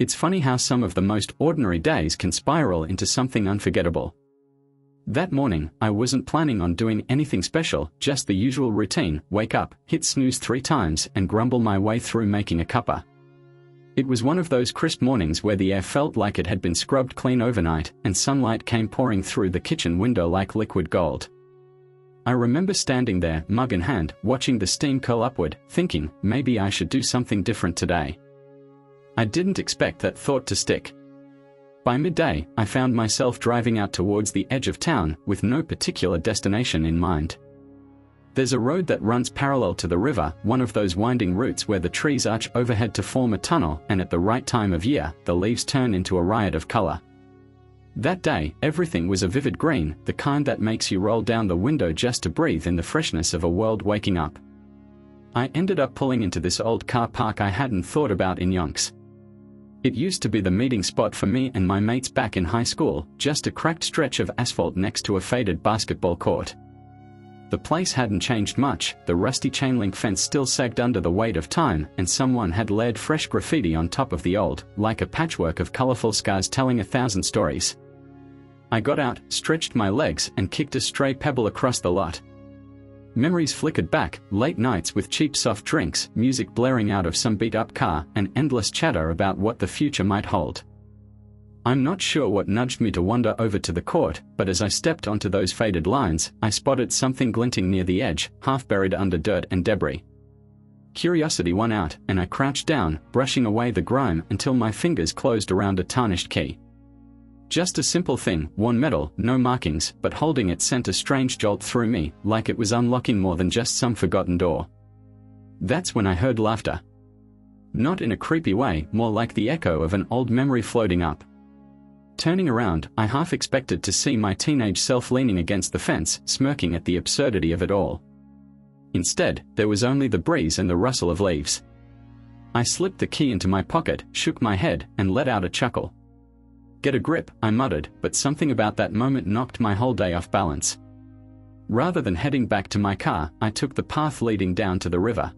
It's funny how some of the most ordinary days can spiral into something unforgettable. That morning, I wasn't planning on doing anything special, just the usual routine: wake up, hit snooze 3 times, and grumble my way through making a cuppa. It was one of those crisp mornings where the air felt like it had been scrubbed clean overnight, and sunlight came pouring through the kitchen window like liquid gold. I remember standing there, mug in hand, watching the steam curl upward, thinking, maybe I should do something different today. I didn't expect that thought to stick. By midday, I found myself driving out towards the edge of town, with no particular destination in mind. There's a road that runs parallel to the river, one of those winding routes where the trees arch overhead to form a tunnel, and at the right time of year, the leaves turn into a riot of color. That day, everything was a vivid green, the kind that makes you roll down the window just to breathe in the freshness of a world waking up. I ended up pulling into this old car park I hadn't thought about in yonks. It used to be the meeting spot for me and my mates back in high school, just a cracked stretch of asphalt next to a faded basketball court. The place hadn't changed much, the rusty chain-link fence still sagged under the weight of time, and someone had layered fresh graffiti on top of the old, like a patchwork of colorful scars telling 1,000 stories. I got out, stretched my legs, and kicked a stray pebble across the lot. Memories flickered back, late nights with cheap soft drinks, music blaring out of some beat-up car, and endless chatter about what the future might hold. I'm not sure what nudged me to wander over to the court, but as I stepped onto those faded lines, I spotted something glinting near the edge, half buried under dirt and debris. Curiosity won out, and I crouched down, brushing away the grime until my fingers closed around a tarnished key. Just a simple thing, worn metal, no markings, but holding it sent a strange jolt through me, like it was unlocking more than just some forgotten door. That's when I heard laughter. Not in a creepy way, more like the echo of an old memory floating up. Turning around, I half expected to see my teenage self leaning against the fence, smirking at the absurdity of it all. Instead, there was only the breeze and the rustle of leaves. I slipped the key into my pocket, shook my head, and let out a chuckle. "Get a grip," I muttered, but something about that moment knocked my whole day off balance. Rather than heading back to my car, I took the path leading down to the river.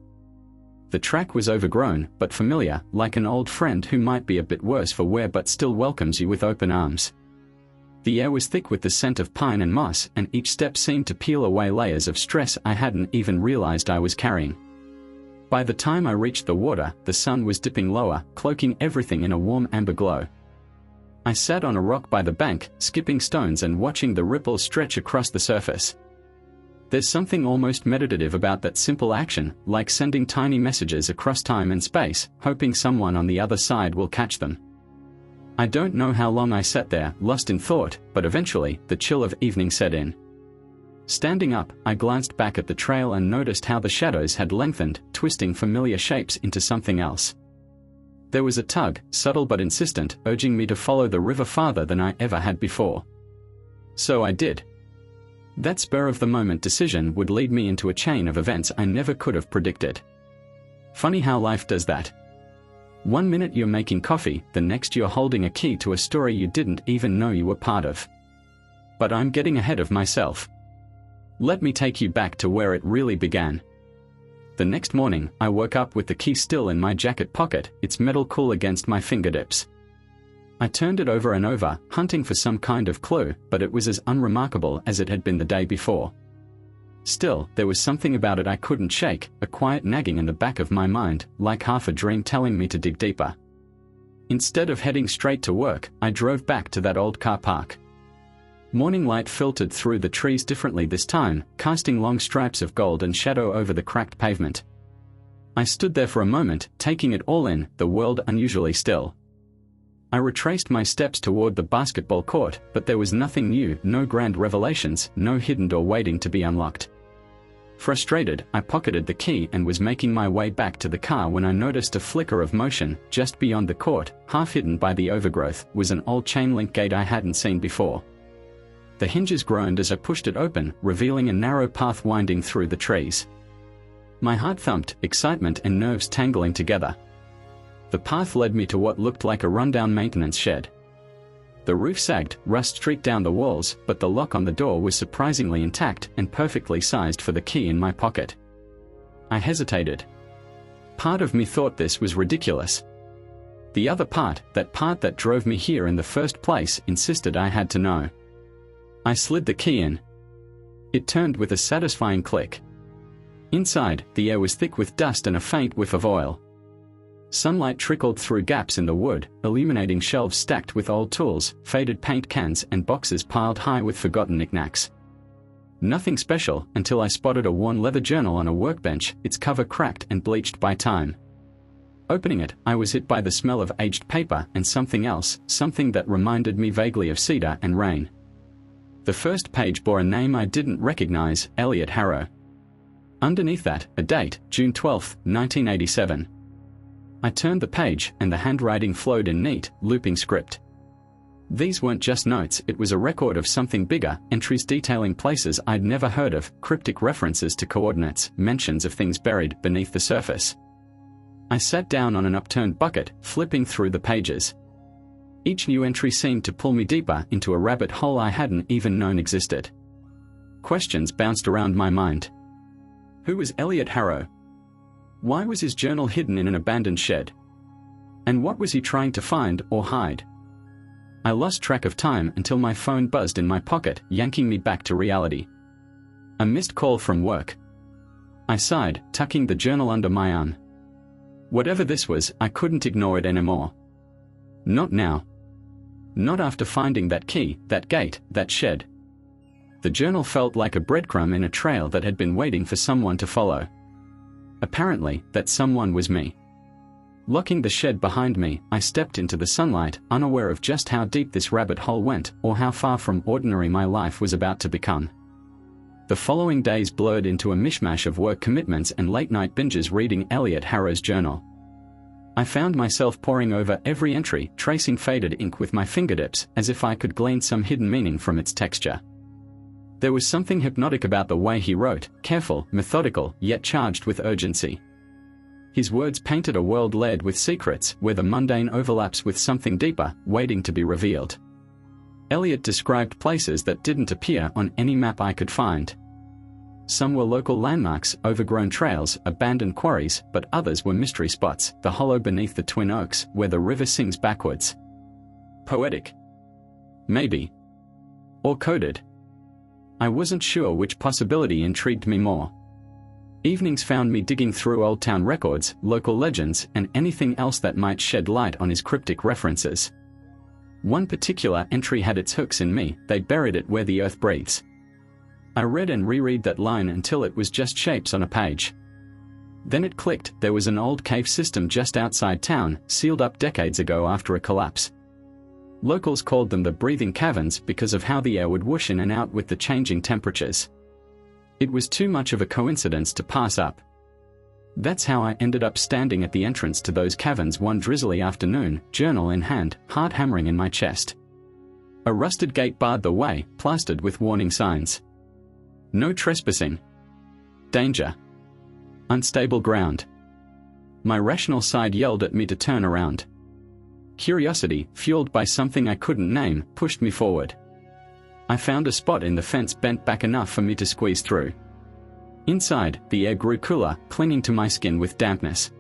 The track was overgrown, but familiar, like an old friend who might be a bit worse for wear but still welcomes you with open arms. The air was thick with the scent of pine and moss, and each step seemed to peel away layers of stress I hadn't even realized I was carrying. By the time I reached the water, the sun was dipping lower, cloaking everything in a warm amber glow. I sat on a rock by the bank, skipping stones and watching the ripples stretch across the surface. There's something almost meditative about that simple action, like sending tiny messages across time and space, hoping someone on the other side will catch them. I don't know how long I sat there, lost in thought, but eventually, the chill of evening set in. Standing up, I glanced back at the trail and noticed how the shadows had lengthened, twisting familiar shapes into something else. There was a tug, subtle but insistent, urging me to follow the river farther than I ever had before. So I did. That spur-of-the-moment decision would lead me into a chain of events I never could have predicted. Funny how life does that. One minute you're making coffee, the next you're holding a key to a story you didn't even know you were part of. But I'm getting ahead of myself. Let me take you back to where it really began. The next morning, I woke up with the key still in my jacket pocket, its metal cool against my fingertips. I turned it over and over, hunting for some kind of clue, but it was as unremarkable as it had been the day before. Still, there was something about it I couldn't shake, a quiet nagging in the back of my mind, like half a dream telling me to dig deeper. Instead of heading straight to work, I drove back to that old car park. Morning light filtered through the trees differently this time, casting long stripes of gold and shadow over the cracked pavement. I stood there for a moment, taking it all in, the world unusually still. I retraced my steps toward the basketball court, but there was nothing new, no grand revelations, no hidden door waiting to be unlocked. Frustrated, I pocketed the key and was making my way back to the car when I noticed a flicker of motion. Just beyond the court, half hidden by the overgrowth, was an old chain-link gate I hadn't seen before. The hinges groaned as I pushed it open, revealing a narrow path winding through the trees. My heart thumped, excitement and nerves tangling together. The path led me to what looked like a rundown maintenance shed. The roof sagged, rust streaked down the walls, but the lock on the door was surprisingly intact and perfectly sized for the key in my pocket. I hesitated. Part of me thought this was ridiculous. The other part that drove me here in the first place, insisted I had to know. I slid the key in. It turned with a satisfying click. Inside, the air was thick with dust and a faint whiff of oil. Sunlight trickled through gaps in the wood, illuminating shelves stacked with old tools, faded paint cans and boxes piled high with forgotten knickknacks. Nothing special until I spotted a worn leather journal on a workbench, its cover cracked and bleached by time. Opening it, I was hit by the smell of aged paper and something else, something that reminded me vaguely of cedar and rain. The first page bore a name I didn't recognize, Elliot Harrow. Underneath that, a date, June 12, 1987. I turned the page, and the handwriting flowed in neat, looping script. These weren't just notes, it was a record of something bigger, entries detailing places I'd never heard of, cryptic references to coordinates, mentions of things buried beneath the surface. I sat down on an upturned bucket, flipping through the pages. Each new entry seemed to pull me deeper into a rabbit hole I hadn't even known existed. Questions bounced around my mind. Who was Elliot Harrow? Why was his journal hidden in an abandoned shed? And what was he trying to find or hide? I lost track of time until my phone buzzed in my pocket, yanking me back to reality. A missed call from work. I sighed, tucking the journal under my arm. Whatever this was, I couldn't ignore it anymore. Not now. Not after finding that key, that gate, that shed. The journal felt like a breadcrumb in a trail that had been waiting for someone to follow. Apparently, that someone was me. Locking the shed behind me, I stepped into the sunlight, unaware of just how deep this rabbit hole went, or how far from ordinary my life was about to become. The following days blurred into a mishmash of work commitments and late-night binges reading Elliot Harrow's journal. I found myself poring over every entry, tracing faded ink with my fingertips, as if I could glean some hidden meaning from its texture. There was something hypnotic about the way he wrote, careful, methodical, yet charged with urgency. His words painted a world layered with secrets, where the mundane overlaps with something deeper, waiting to be revealed. Elliot described places that didn't appear on any map I could find. Some were local landmarks, overgrown trails, abandoned quarries, but others were mystery spots, the hollow beneath the Twin Oaks, where the river sings backwards. Poetic? Maybe. Or coded? I wasn't sure which possibility intrigued me more. Evenings found me digging through old town records, local legends, and anything else that might shed light on his cryptic references. One particular entry had its hooks in me, they buried it where the earth breathes. I read and reread that line until it was just shapes on a page. Then it clicked, there was an old cave system just outside town, sealed up decades ago after a collapse. Locals called them the breathing caverns because of how the air would whoosh in and out with the changing temperatures. It was too much of a coincidence to pass up. That's how I ended up standing at the entrance to those caverns one drizzly afternoon, journal in hand, heart hammering in my chest. A rusted gate barred the way, plastered with warning signs. No trespassing. Danger. Unstable ground. My rational side yelled at me to turn around. Curiosity, fueled by something I couldn't name, pushed me forward. I found a spot in the fence bent back enough for me to squeeze through. Inside, the air grew cooler, clinging to my skin with dampness.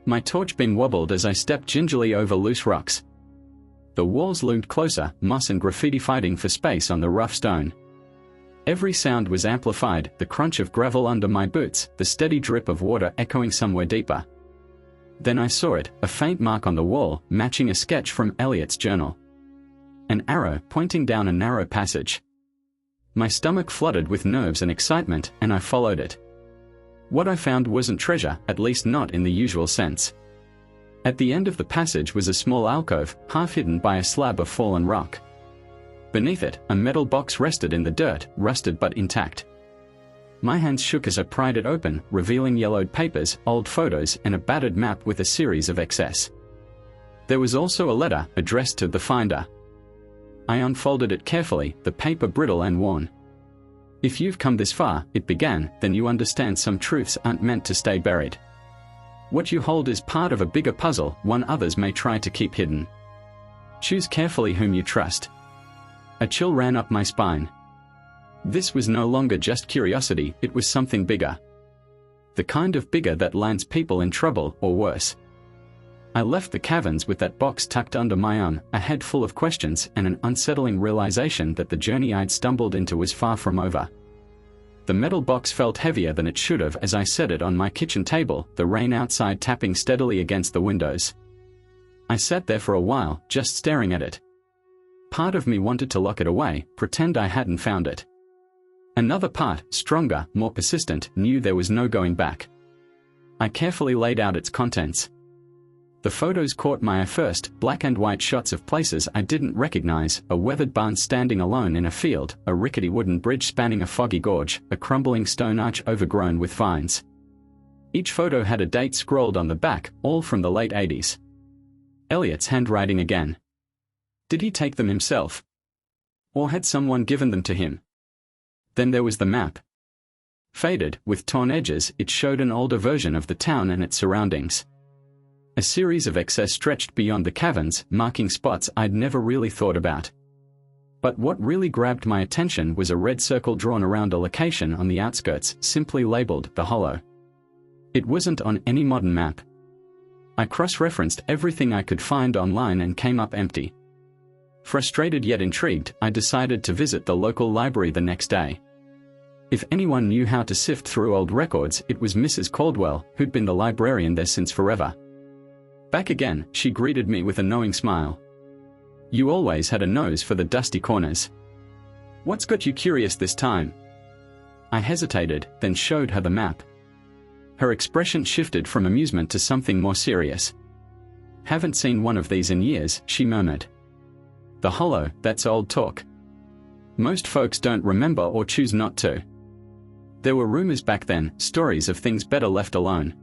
My torch beam wobbled as I stepped gingerly over loose rocks. The walls loomed closer, moss and graffiti fighting for space on the rough stone. Every sound was amplified, the crunch of gravel under my boots, the steady drip of water echoing somewhere deeper. Then I saw it, a faint mark on the wall, matching a sketch from Elliot's journal. An arrow pointing down a narrow passage. My stomach flooded with nerves and excitement, and I followed it. What I found wasn't treasure, at least not in the usual sense. At the end of the passage was a small alcove, half hidden by a slab of fallen rock. Beneath it, a metal box rested in the dirt, rusted but intact. My hands shook as I pried it open, revealing yellowed papers, old photos, and a battered map with a series of excess. There was also a letter, addressed to the finder. I unfolded it carefully, the paper brittle and worn. If you've come this far, it began, then you understand some truths aren't meant to stay buried. What you hold is part of a bigger puzzle, one others may try to keep hidden. Choose carefully whom you trust. A chill ran up my spine. This was no longer just curiosity, it was something bigger. The kind of bigger that lands people in trouble, or worse. I left the caverns with that box tucked under my arm, a head full of questions and an unsettling realization that the journey I'd stumbled into was far from over. The metal box felt heavier than it should have as I set it on my kitchen table, the rain outside tapping steadily against the windows. I sat there for a while, just staring at it. Part of me wanted to lock it away, pretend I hadn't found it. Another part, stronger, more persistent, knew there was no going back. I carefully laid out its contents. The photos caught my eye first, black and white shots of places I didn't recognize, a weathered barn standing alone in a field, a rickety wooden bridge spanning a foggy gorge, a crumbling stone arch overgrown with vines. Each photo had a date scrawled on the back, all from the late 80s. Elliot's handwriting again. Did he take them himself? Or had someone given them to him? Then there was the map. Faded, with torn edges, it showed an older version of the town and its surroundings. A series of X's stretched beyond the caverns, marking spots I'd never really thought about. But what really grabbed my attention was a red circle drawn around a location on the outskirts, simply labeled The Hollow. It wasn't on any modern map. I cross-referenced everything I could find online and came up empty. Frustrated yet intrigued, I decided to visit the local library the next day. If anyone knew how to sift through old records, it was Mrs. Caldwell, who'd been the librarian there since forever. Back again, she greeted me with a knowing smile. You always had a nose for the dusty corners. What's got you curious this time? I hesitated, then showed her the map. Her expression shifted from amusement to something more serious. Haven't seen one of these in years, she murmured. The Hollow, that's old talk. Most folks don't remember or choose not to. There were rumors back then, stories of things better left alone.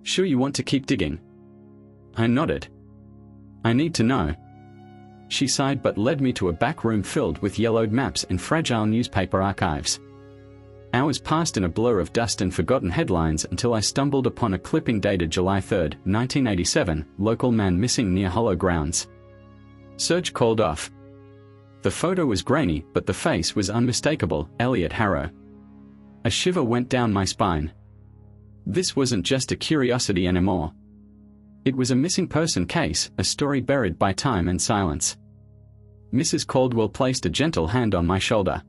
Sure you want to keep digging? I nodded. I need to know. She sighed but led me to a back room filled with yellowed maps and fragile newspaper archives. Hours passed in a blur of dust and forgotten headlines until I stumbled upon a clipping dated July 3, 1987, local man missing near Hollow grounds. Search called off. The photo was grainy, but the face was unmistakable, Elliot Harrow. A shiver went down my spine. This wasn't just a curiosity anymore. It was a missing person case, a story buried by time and silence. Mrs. Caldwell placed a gentle hand on my shoulder.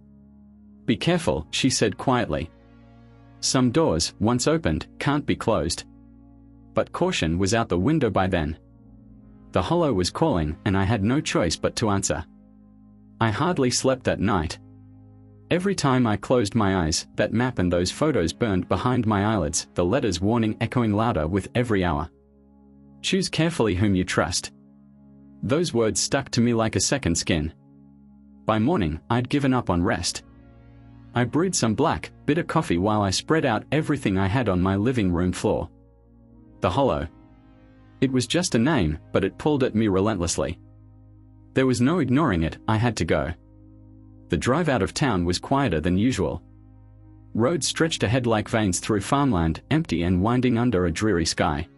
Be careful, she said quietly. Some doors, once opened, can't be closed. But caution was out the window by then. The Hollow was calling, and I had no choice but to answer. I hardly slept that night. Every time I closed my eyes, that map and those photos burned behind my eyelids, the letters warning echoing louder with every hour. Choose carefully whom you trust. Those words stuck to me like a second skin. By morning, I'd given up on rest. I brewed some black, bitter coffee while I spread out everything I had on my living room floor. The Hollow. It was just a name, but it pulled at me relentlessly. There was no ignoring it, I had to go. The drive out of town was quieter than usual. Roads stretched ahead like veins through farmland, empty and winding under a dreary sky.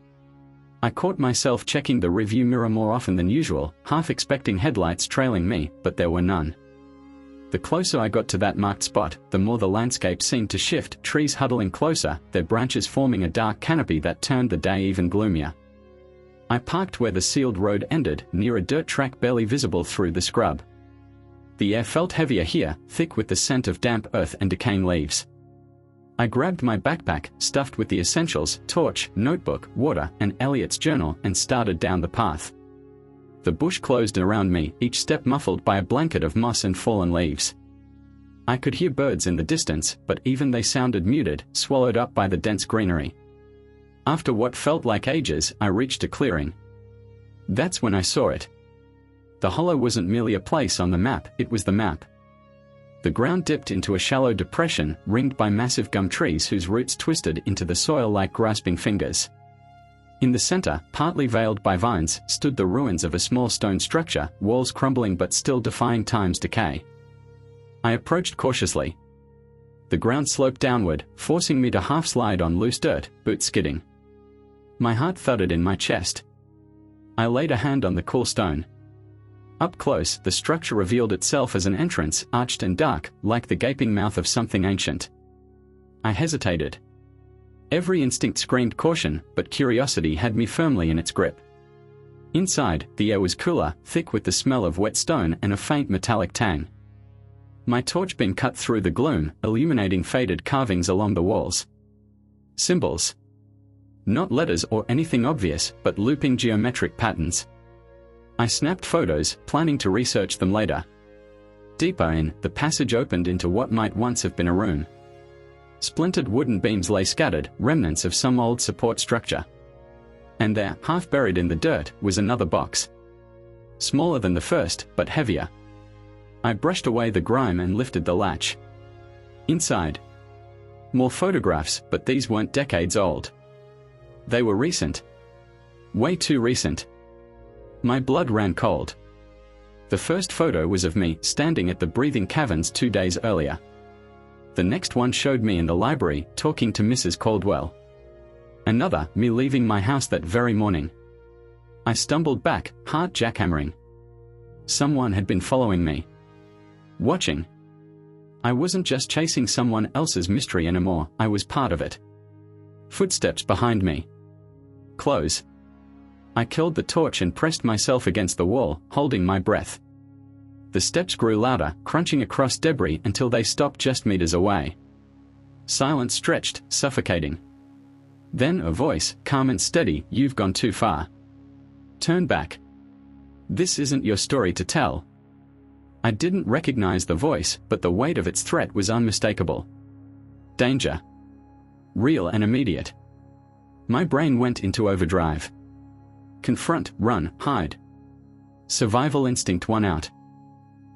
I caught myself checking the rearview mirror more often than usual, half expecting headlights trailing me, but there were none. The closer I got to that marked spot, the more the landscape seemed to shift, trees huddling closer, their branches forming a dark canopy that turned the day even gloomier. I parked where the sealed road ended, near a dirt track barely visible through the scrub. The air felt heavier here, thick with the scent of damp earth and decaying leaves. I grabbed my backpack, stuffed with the essentials, torch, notebook, water, and Elliot's journal, and started down the path. The bush closed around me, each step muffled by a blanket of moss and fallen leaves. I could hear birds in the distance, but even they sounded muted, swallowed up by the dense greenery. After what felt like ages, I reached a clearing. That's when I saw it. The Hollow wasn't merely a place on the map, it was the map. The ground dipped into a shallow depression, ringed by massive gum trees whose roots twisted into the soil like grasping fingers. In the center, partly veiled by vines, stood the ruins of a small stone structure, walls crumbling but still defying time's decay. I approached cautiously. The ground sloped downward, forcing me to half-slide on loose dirt, boots skidding. My heart thudded in my chest. I laid a hand on the cool stone. Up close, the structure revealed itself as an entrance, arched and dark, like the gaping mouth of something ancient. I hesitated. Every instinct screamed caution, but curiosity had me firmly in its grip. Inside, the air was cooler, thick with the smell of wet stone and a faint metallic tang. My torch beam cut through the gloom, illuminating faded carvings along the walls. Symbols. Not letters or anything obvious, but looping geometric patterns. I snapped photos, planning to research them later. Deeper in, the passage opened into what might once have been a room. Splintered wooden beams lay scattered, remnants of some old support structure. And there, half buried in the dirt, was another box. Smaller than the first, but heavier. I brushed away the grime and lifted the latch. Inside. More photographs, but these weren't decades old. They were recent. Way too recent. My blood ran cold. The first photo was of me standing at the breathing caverns 2 days earlier. The next one showed me in the library, talking to Mrs. Caldwell. Another, me leaving my house that very morning. I stumbled back, heart jackhammering. Someone had been following me. Watching. I wasn't just chasing someone else's mystery anymore, I was part of it. Footsteps behind me. Close. I killed the torch and pressed myself against the wall, holding my breath. The steps grew louder, crunching across debris until they stopped just meters away. Silence stretched, suffocating. Then a voice, calm and steady, "You've gone too far. Turn back. This isn't your story to tell." I didn't recognize the voice, but the weight of its threat was unmistakable. Danger. Real and immediate. My brain went into overdrive. Confront, run, hide. Survival instinct won out.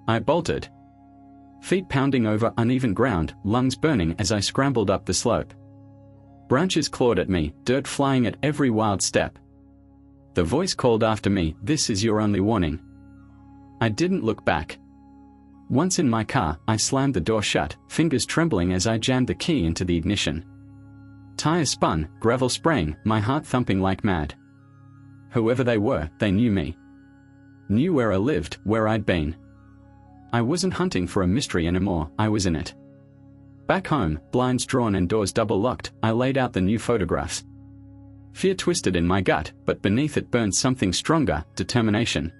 I bolted. Feet pounding over uneven ground, lungs burning as I scrambled up the slope. Branches clawed at me, dirt flying at every wild step. The voice called after me, "This is your only warning." I didn't look back. Once in my car, I slammed the door shut, fingers trembling as I jammed the key into the ignition. Tires spun, gravel spraying, my heart thumping like mad. Whoever they were, they knew me. Knew where I lived, where I'd been. I wasn't hunting for a mystery anymore, I was in it. Back home, blinds drawn and doors double locked, I laid out the new photographs. Fear twisted in my gut, but beneath it burned something stronger, determination.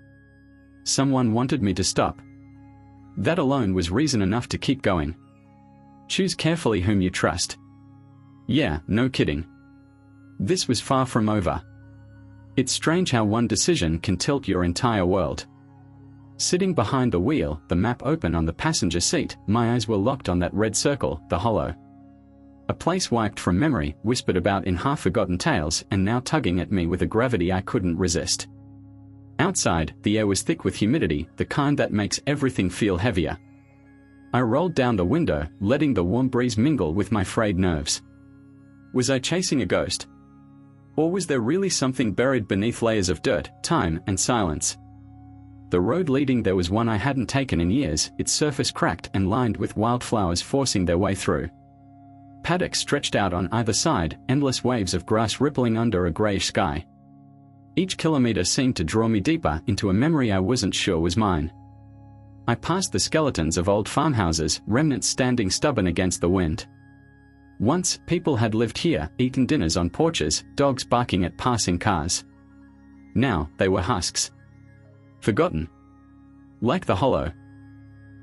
Someone wanted me to stop. That alone was reason enough to keep going. Choose carefully whom you trust. Yeah, no kidding. This was far from over. It's strange how one decision can tilt your entire world. Sitting behind the wheel, the map open on the passenger seat, my eyes were locked on that red circle, the hollow. A place wiped from memory, whispered about in half-forgotten tales, and now tugging at me with a gravity I couldn't resist. Outside, the air was thick with humidity, the kind that makes everything feel heavier. I rolled down the window, letting the warm breeze mingle with my frayed nerves. Was I chasing a ghost? Or was there really something buried beneath layers of dirt, time, and silence? The road leading there was one I hadn't taken in years, its surface cracked and lined with wildflowers forcing their way through. Paddocks stretched out on either side, endless waves of grass rippling under a greyish sky. Each kilometre seemed to draw me deeper into a memory I wasn't sure was mine. I passed the skeletons of old farmhouses, remnants standing stubborn against the wind. Once, people had lived here, eaten dinners on porches, dogs barking at passing cars. Now, they were husks. Forgotten. Like the hollow.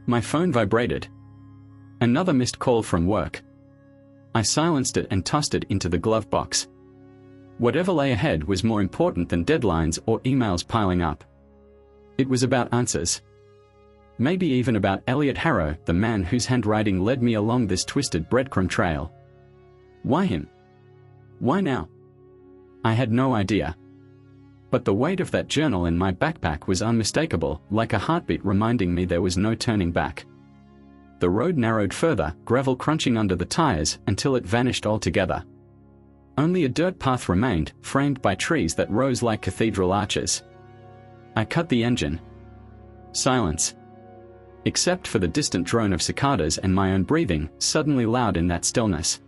My phone vibrated. Another missed call from work. I silenced it and tossed it into the glove box. Whatever lay ahead was more important than deadlines or emails piling up. It was about answers. Maybe even about Elliot Harrow, the man whose handwriting led me along this twisted breadcrumb trail. Why him? Why now? I had no idea. But the weight of that journal in my backpack was unmistakable, like a heartbeat reminding me there was no turning back. The road narrowed further, gravel crunching under the tires, until it vanished altogether. Only a dirt path remained, framed by trees that rose like cathedral arches. I cut the engine. Silence. Except for the distant drone of cicadas and my own breathing, suddenly loud in that stillness.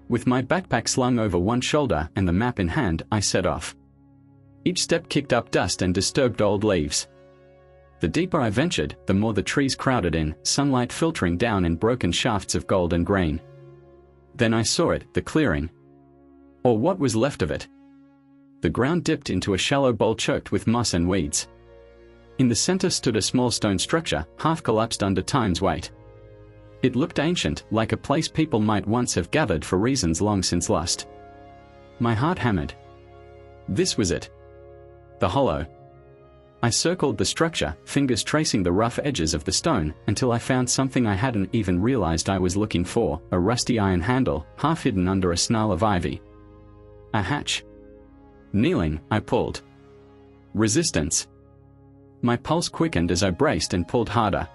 With my backpack slung over one shoulder and the map in hand, I set off. Each step kicked up dust and disturbed old leaves. The deeper I ventured, the more the trees crowded in, sunlight filtering down in broken shafts of gold and green. Then I saw it, the clearing. Or what was left of it. The ground dipped into a shallow bowl choked with moss and weeds. In the center stood a small stone structure, half collapsed under time's weight. It looked ancient, like a place people might once have gathered for reasons long since lost. My heart hammered. This was it. The hollow. I circled the structure, fingers tracing the rough edges of the stone, until I found something I hadn't even realized I was looking for, a rusty iron handle, half hidden under a snarl of ivy. A hatch. Kneeling, I pulled. Resistance. My pulse quickened as I braced and pulled harder.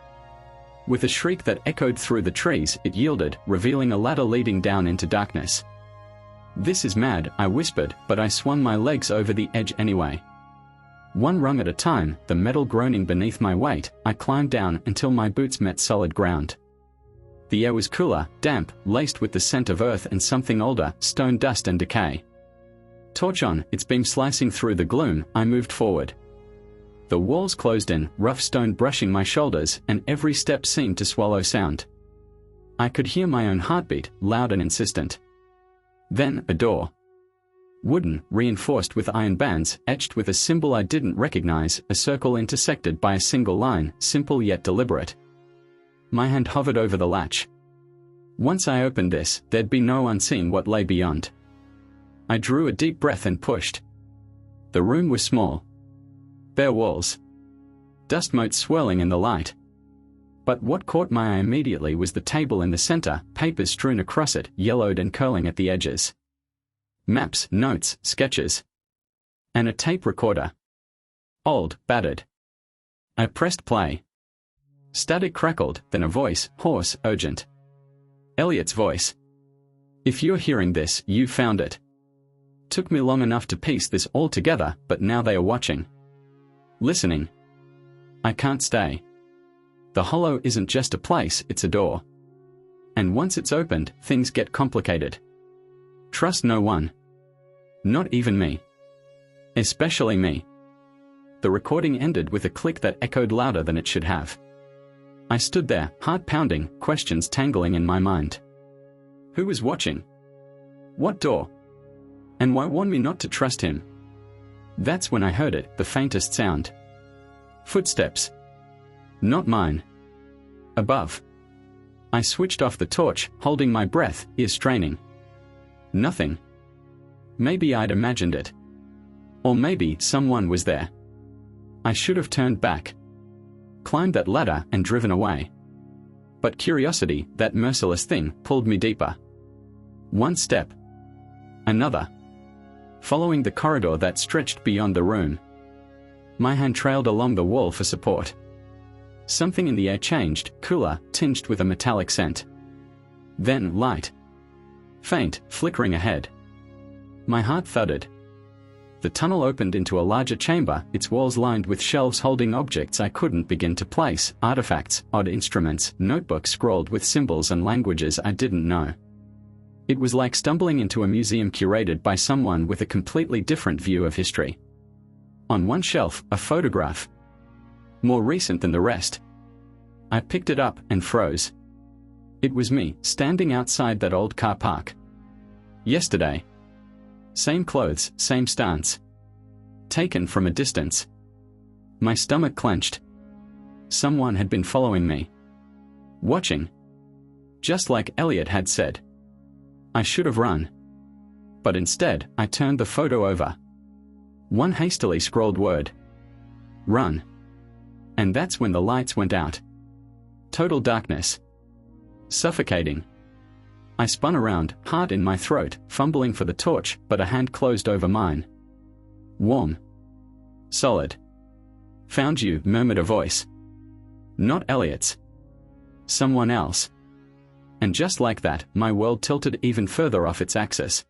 With a shriek that echoed through the trees, it yielded, revealing a ladder leading down into darkness. "This is mad," I whispered, but I swung my legs over the edge anyway. One rung at a time, the metal groaning beneath my weight, I climbed down until my boots met solid ground. The air was cooler, damp, laced with the scent of earth and something older, stone dust and decay. Torch on, its beam slicing through the gloom, I moved forward. The walls closed in, rough stone brushing my shoulders, and every step seemed to swallow sound. I could hear my own heartbeat, loud and insistent. Then, a door. Wooden, reinforced with iron bands, etched with a symbol I didn't recognize, a circle intersected by a single line, simple yet deliberate. My hand hovered over the latch. Once I opened this, there'd be no unseen what lay beyond. I drew a deep breath and pushed. The room was small. Bare walls. Dust motes swirling in the light. But what caught my eye immediately was the table in the center, papers strewn across it, yellowed and curling at the edges. Maps, notes, sketches. And a tape recorder. Old, battered. I pressed play. Static crackled, then a voice, hoarse, urgent. Elliot's voice. "If you're hearing this, you found it. Took me long enough to piece this all together, but now they are watching. Listening. I can't stay. The hollow isn't just a place, it's a door. And once it's opened, things get complicated. Trust no one. Not even me. Especially me." The recording ended with a click that echoed louder than it should have. I stood there, heart pounding, questions tangling in my mind. Who was watching? What door? And why warn me not to trust him? That's when I heard it, the faintest sound. Footsteps. Not mine. Above. I switched off the torch, holding my breath, ears straining. Nothing. Maybe I'd imagined it. Or maybe someone was there. I should have turned back. Climbed that ladder and driven away. But curiosity, that merciless thing, pulled me deeper. One step. Another. Following the corridor that stretched beyond the room. My hand trailed along the wall for support. Something in the air changed, cooler, tinged with a metallic scent. Then light. Faint, flickering ahead. My heart thudded. The tunnel opened into a larger chamber, its walls lined with shelves holding objects I couldn't begin to place, artifacts, odd instruments, notebooks scrawled with symbols and languages I didn't know. It was like stumbling into a museum curated by someone with a completely different view of history. On one shelf, a photograph. More recent than the rest. I picked it up and froze. It was me, standing outside that old car park. Yesterday. Same clothes, same stance. Taken from a distance. My stomach clenched. Someone had been following me. Watching. Just like Elliot had said. I should have run. But instead, I turned the photo over. One hastily scrawled word. Run. And that's when the lights went out. Total darkness. Suffocating. I spun around, heart in my throat, fumbling for the torch, but a hand closed over mine. Warm. Solid. Found you, murmured a voice. Not Elliot's. Someone else. And just like that, my world tilted even further off its axis.